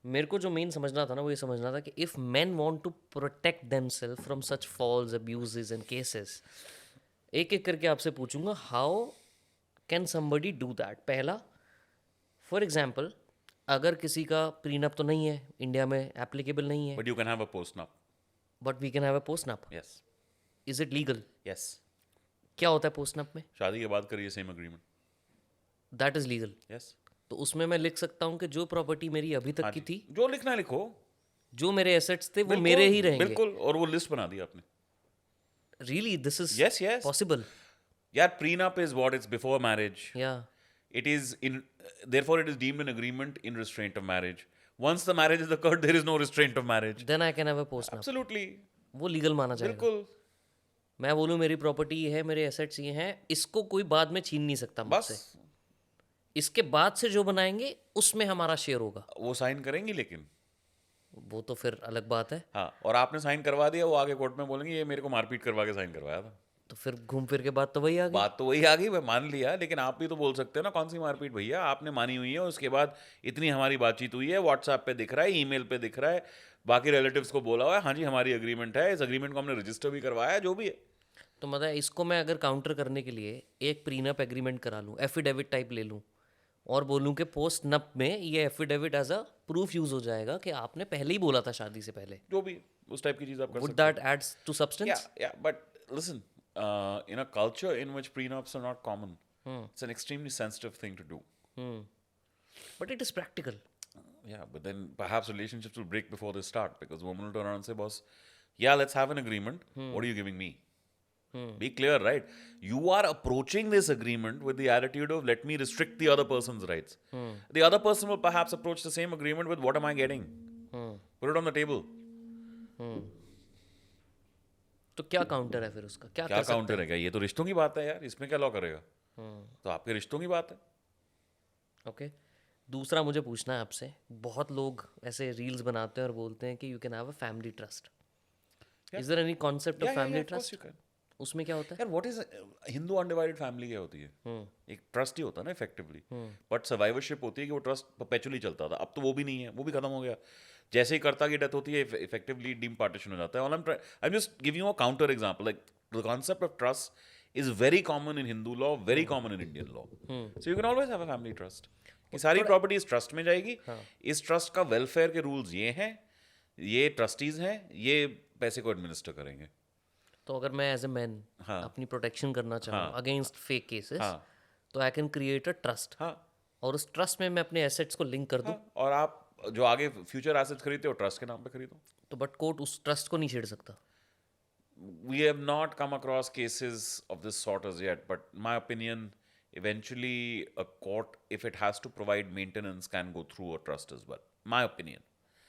मेरे को जो मेन समझना था ना, वो ये समझना था कि if men want to protect themselves from such falls, abuses and cases, एक एक करके आपसे पूछूंगा, how can somebody do that. पहला, फॉर एग्जाम्पल, अगर किसी का प्रीनप तो नहीं है, इंडिया में एप्लीकेबल नहीं है, But you can have a post-nup. But we can have a post nup. Yes. Is it legal? Yes. क्या होता है पोस्ट नप में? शादी के बाद करिए same agreement. That is legal. Yes. तो उसमें मैं लिख सकता हूँ कि जो प्रॉपर्टी मेरी अभी तक हाँ की जी, थी, जो लिखना है लिखो। जो मेरे एसेट्स थे, वो मेरे बिल्कुल ही रहेंगे। बिल्कुल, और वो लिस्ट बना दी आपने। Really this is yes yes. Possible? यार, prenup is what it's before marriage. या It is in, therefore it is deemed an agreement in restraint of marriage. Once the marriage is occurred, there is no restraint of marriage. Then I can have a post nup. Absolutely. वो legal माना जाएगा। बिल्कुल। मैं बोलूँ मेरी property ये है, मेरे एसेट्स ये हैं, इसको कोई बाद में छीन नहीं सकता बस मुझसे। इसके बाद से जो बनाएंगे उसमें हमारा शेयर होगा। वो साइन करेंगी, लेकिन वो तो फिर अलग बात है। हाँ, और आपने साइन करवा दिया, वो आगे कोर्ट में बोलेंगे ये मेरे को मारपीट करवा के साइन करवाया था। तो फिर घूम फिर के बात तो वही आ गई। बात तो वही आ गई, मैं मान लिया, लेकिन आप भी तो बोल सकते हो ना, कौन सी मारपीट भैया, आपने मानी हुई है, उसके बाद इतनी हमारी बातचीत हुई है, व्हाट्सएप पे दिख रहा है, ईमेल पे दिख रहा है, बाकी रिलेटिव्स को बोला हुआ है, हाँ जी हमारी एग्रीमेंट है, इस एग्रीमेंट को हमने रजिस्टर भी करवाया है, जो भी है। तो मतलब इसको मैं अगर काउंटर करने के लिए एक प्रीनप एग्रीमेंट करा लूँ, एफिडेविट टाइप ले लूँ, और बोलूँ कि पोस्ट नप में ये affidavit as a proof use हो जाएगा कि आपने पहले ही बोला था शादी से पहले, जो भी उस टाइप की चीज़ आप कर वुड सकते हो। That adds to substance? Yeah, but listen, in a culture in which prenups are not common, it's an extremely sensitive thing to do. But it is practical. Yeah, but then perhaps relationships will break before they start because woman will turn around and say, boss, yeah, let's have an agreement. What are you giving me? Be clear, right? You are approaching this agreement with the attitude of let me restrict the other person's rights. The other person will perhaps approach the same agreement with what am I getting? Put it on the table. तो क्या counter है फिर उसका, क्या क्या कर सकते counter हैं? है? क्या ये तो रिश्तों की बात है यार, इसमें क्या लॉ करेगा? तो आपके रिश्तों की बात है। ओके, दूसरा मुझे पूछना है आपसे, बहुत लोग ऐसे रील्स बनाते हैं और बोलते हैं कि you can have a family trust. Yeah. Is there any concept of Yeah, yeah, family yeah, of course you trust? can. उसमें क्या होता है? यार what is Hindu undivided family क्या होती है? एक ट्रस्ट ही होता है ना इफेक्टिवली। बट सर्वाइवरशिप होती है कि वो ट्रस्ट परपेचुअली चलता था, अब तो वो भी नहीं है, वो भी खत्म हो गया। जैसे ही कर्ता की डेथ होती है, इफेक्टिवली डीम पार्टीशन हो जाता है। I am just giving you a counter example, like the concept of trust is very common in Hindu law, very common in Indian law. So you can always have a family trust कि सारी property इस trust में जाएगी। इस trust का welfare के rules ये हैं, ये ट्रस्टीज हैं, ये पैसे को एडमिनिस्टर करेंगे। तो अगर मैं एज ए मैन हाँ। अपनी प्रोटेक्शन करना चाहूँ हाँ। अगेंस्ट फेक केसेस, हाँ। तो I can create a trust, हाँ। और उस ट्रस्ट में मैं अपने एसेट्स को लिंक कर दूँ। हाँ, और आप जो आगे फ्यूचर एसेट्स खरीदते हो ट्रस्ट के नाम पे खरीदो। तो बट कोर्ट उस ट्रस्ट को नहीं छेड़ सकता। We have not come across cases of this sort as yet, but my opinion, eventually a court, if it has to provide maintenance, can go through a trust as well. My opinion.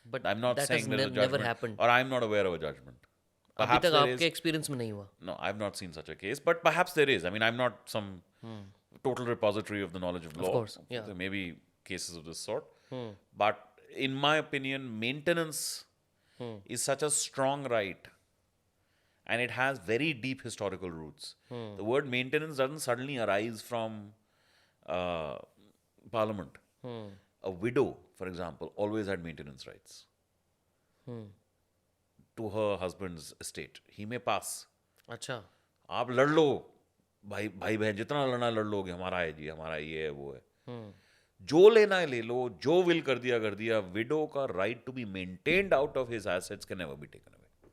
But I'm not that has saying there is a never judgment, happened. or I'm not aware of a judgment. अभी Perhaps तक there आपके is. Experience में नहीं हुआ? No, I've not seen such a case, but perhaps there is. I mean, I'm not some total repository of the knowledge of law. course, yeah. There may be cases of this sort. But in my opinion, maintenance is such a strong right, and it has very deep historical roots. The word maintenance doesn't suddenly arise from uh, Parliament. A widow, for example, always had maintenance rights to her husband's estate. He may pass. अच्छा। आप लड़ लो, भाई भाई बहन जितना लड़ना लड़ लोगे, हमारा है जी, हमारा ये है वो है, जो लेना है ले लो, जो विल कर दिया। विडो का right to be maintained out of his assets can never be taken away.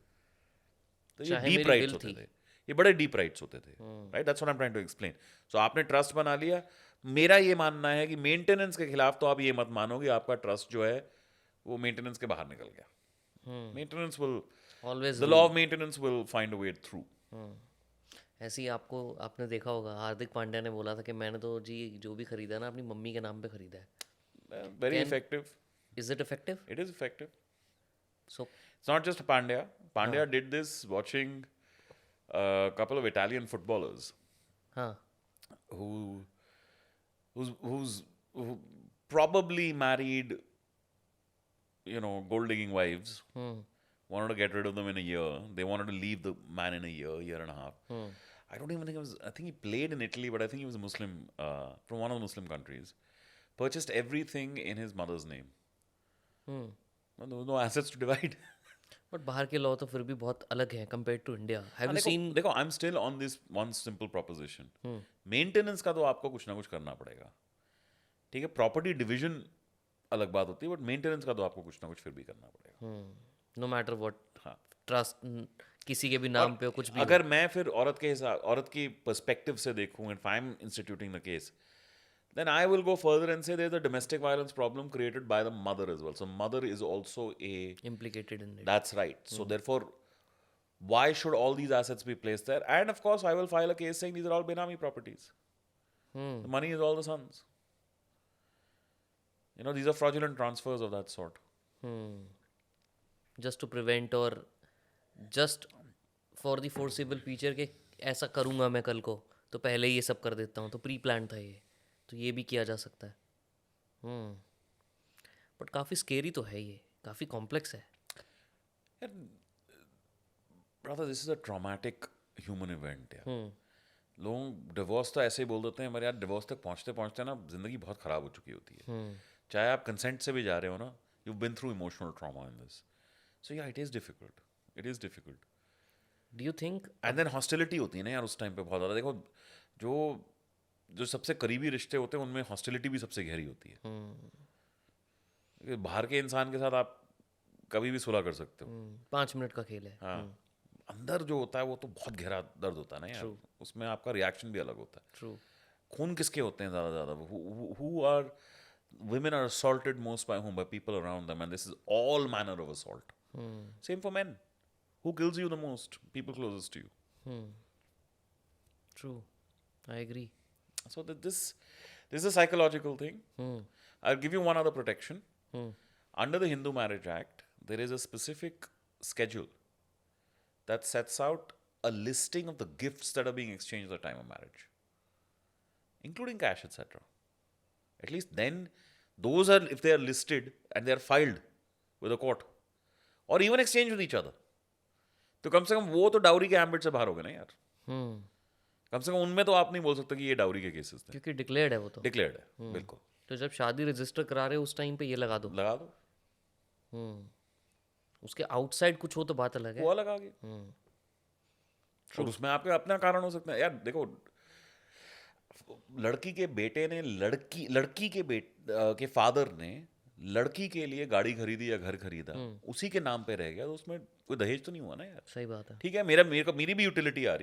तो ये चाहे डीप मेरी राइट्स will होते थी। थे, ये बड़े डीप राइट्स होते थे, right? That's what I am trying to explain. So आपने ट्रस्ट बना लिया, मेरा ये मानना है कि मेंटेनेंस के खिलाफ तो आप ये मत मानो कि आपका ट्रस्ट जो है वो मेंटेनेंस के बाहर निकल गया। Maintenance will, always the law of maintenance will find a way through. ऐसे ही आपने देखा होगा, हार्दिक पांड्या ने बोला था कि मैंने तो जी जो भी खरीदा ना अपनी मम्मी के नाम पे खरीदा है। Very Can- effective. Is it effective? It is effective. So It's not just Pandya. Pandya did this watching a couple of Italian footballers हाँ, who who probably married, gold digging wives. Wanted to get rid of them in a year. They wanted to leave the man in a year and a half. I don't even think it was. I think he played in Italy, but I think he was a Muslim from one of the Muslim countries. Purchased everything in his mother's name. No assets to divide. But बाहर के law तो फिर भी बहुत अलग है compare to India. Have you seen? देखो I am still on this one simple proposition, maintenance का तो आपको कुछ ना कुछ करना पड़ेगा, ठीक है। प्रॉपर्टी डिवीजन अलग बात होती है, बट मेंटेनेंस का तो आपको कुछ ना कुछ फिर भी करना पड़ेगा। नो मैटर व्हाट, हाँ, ट्रस्ट किसी के भी नाम पे हो, कुछ भी हो। अगर मैं फिर औरत की पर्सपेक्टिव से देखूं, and I am instituting the case, then I will go further and say there's a domestic violence problem created by the mother as well. So mother is also implicated in it. that's right. So therefore, why should all these assets be placed there? And of course, I will file a case saying these are all Benami properties. The money is all the son's. You know, these are fraudulent transfers of that sort. Just to prevent, or just for the foreseeable future के ऐसा करूँगा मैं कल को, तो पहले ही ये सब कर देता हूँ, तो प्री प्लान था ये, तो ये भी किया जा सकता है। बट काफ़ी स्केरी तो है ये, काफ़ी कॉम्प्लेक्स है। Brother, this is a traumatic human event. लोग डिवोर्स तो ऐसे ही बोल देते हैं, मगर यार डिवोर्स तक पहुंचते पहुंचते ना जिंदगी बहुत खराब हो चुकी होती है। चाहे आप कंसेंट से भी जा रहे हो ना, you been through emotional trauma in this, so yeah it is difficult. Do you think? And then hostility होती है ना यार उस टाइम पे बहुत ज़्यादा। देखो, जो सबसे करीबी रिश्ते होते हैं उनमें हॉस्टिलिटी भी सबसे गहरी होती है। बाहर के इंसान के साथ आप कभी भी सुलह कर सकते हो, 5 मिनट का खेल है। हाँ, अंदर जो होता है वो तो बहुत गहरा दर्द होता है ना यार, उसमें आपका रिएक्शन भी अलग होता है। ट्रू। खून किसके होते हैं ज़्यादा who are women are assaulted most by whom? By people around them, and this is all manner of assault. Same for men. Who kills you the most? People closest to you. True, I agree. So this is a psychological thing. I'll give you one other protection. Under the Hindu Marriage Act, there is a specific schedule that sets out a listing of the gifts that are being exchanged at the time of marriage, including cash, etc. At least then, those are, if they are listed and they are filed with a court or even exchanged with each other, तो कम से कम वो तो dowry के ambit से बाहर हो गए ना यार। कम से कम उनमें तो आप नहीं बोल सकते कि ये डाउरी के केसेस थे, क्योंकि डिक्लेयर्ड है वो तो। डिक्लेयर्ड है, बिल्कुल। तो जब शादी रजिस्टर करा रहे हो उस टाइम पे ये लगा दो। उसके आउटसाइड कुछ हो तो बात अलग है। वो अलग आ गई। और उसमें आपके अपना कारण हो सकता है यार। देखो, लड़की के बेटे ने लड़की के फादर ने लड़की के लिए गाड़ी खरीदी या घर खरीदा, उसी के नाम पे रह गया, तो उसमें कोई दहेज तो नहीं हुआ ना यार। सही बात है। ठीक है, मेरी भी यूटिलिटी आ रही है।